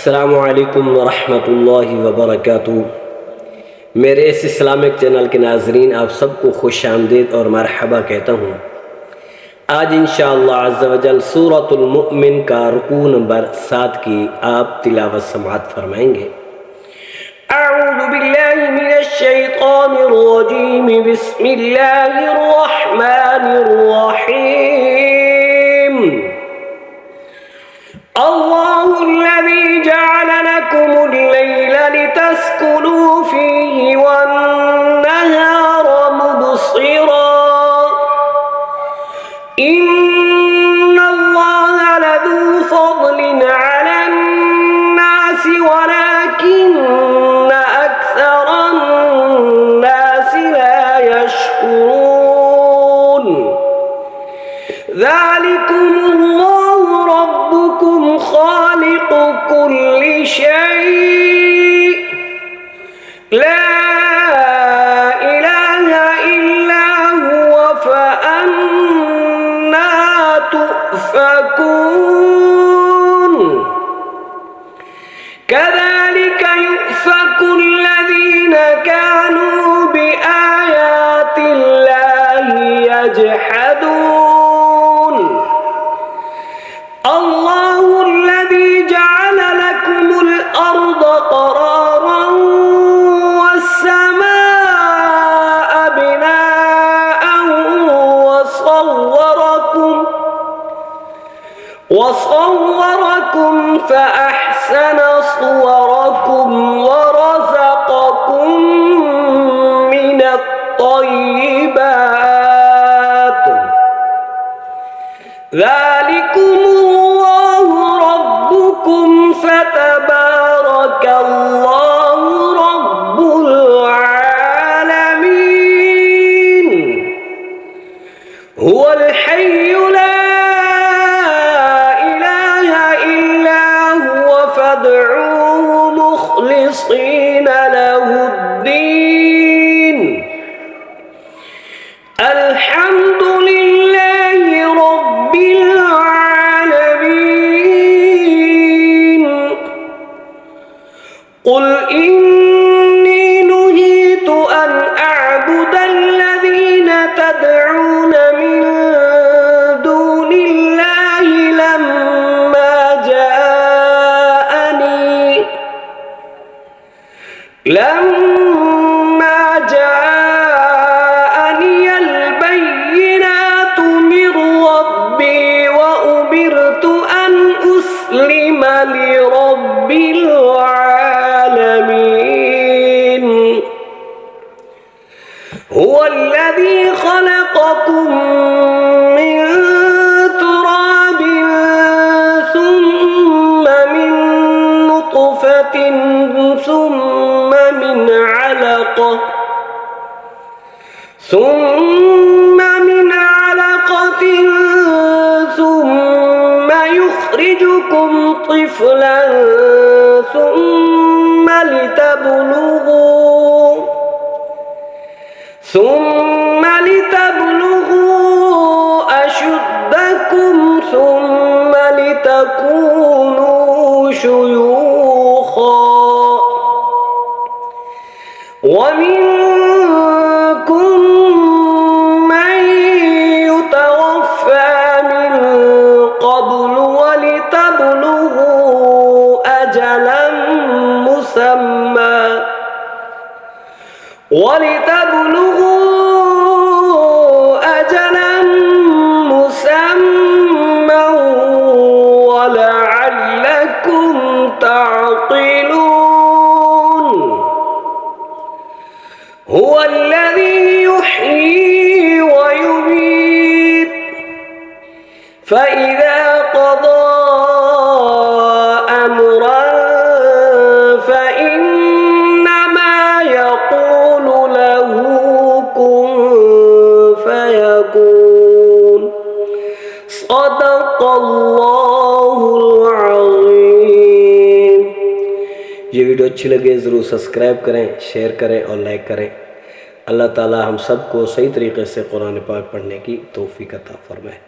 अस्सलामु अलैकुम वरहमतुल्लाहि वबरकातुहू। मेरे इस इस्लामिक चैनल के नाज़रीन, आप सबको खुश आमदीद और मरहबा कहता हूँ। आज इंशाअल्लाह अज़्ज़ा वजल सूरतुल मुमिन का रुकू नंबर 7 की आप तिलावत समाअत फरमाएंगे। अऊज़ु बिल्लाहि मिनश शैतानिर रजीम, बिस्मिल्लाहिर रहमानिर रहीम। अल्लाहुल्लज़ी जअल लकुमुल लैला लितस्कुनू फ़ीहि वन्नहार मुबसिरा, इन्नल्लाह लज़ू फ़ज़लिन अलन नासि वलाकिन्न अक्सरन नासि ला यशकुरून। ज़ालिकुमुल्लाहु रब्बुकुम ख़ालिक़ु कुल्लि शै' ला इलाहा इल्ला हुवा फ़अन्ना तुफ़कून। कज़ालिक युफ़कुल्लज़ीन कानू बिआयातिल्लाहि यजहदून। अल्लाहुल्लज़ी जअल लकुमुल अर्द क़रारन वस्समाअ बिनाअन वصوركم فأحسن صوركم ورزقكم من الطيبات، ذلكم الله ربكم فتبارك الله رب العالمين. هو الحي لا فادعوه مخلصين له الدين. الحمد لله رب العالمين. قل إني نهيت أن أعبد الذين تدعون من دون الله لما جاءني البينات من ربي وأمرت أن أسلم لرب العالمين. هو الذي خلقكم من تراب ثم من نطفة ثم من علقة ثم يخرجكم طفلا ثم لتبلغوا أشدكم ثم لتكونوا شيوخا، ومنكم من يتوفى من قبل ولتبلغوا أجلا مسمى ولعلكم تعقلون. هو الذي يحيي ويميت، فإذا قضى أمرا فإنما يقول له كن فيكون. صدق الله العظيم। ये वीडियो अच्छी लगे ज़रूर सब्सक्राइब करें, शेयर करें और लाइक करें। अल्लाह ताला हम सबको सही तरीक़े से कुरान पाक पढ़ने की तौफ़ीक़ अता फ़रमाए।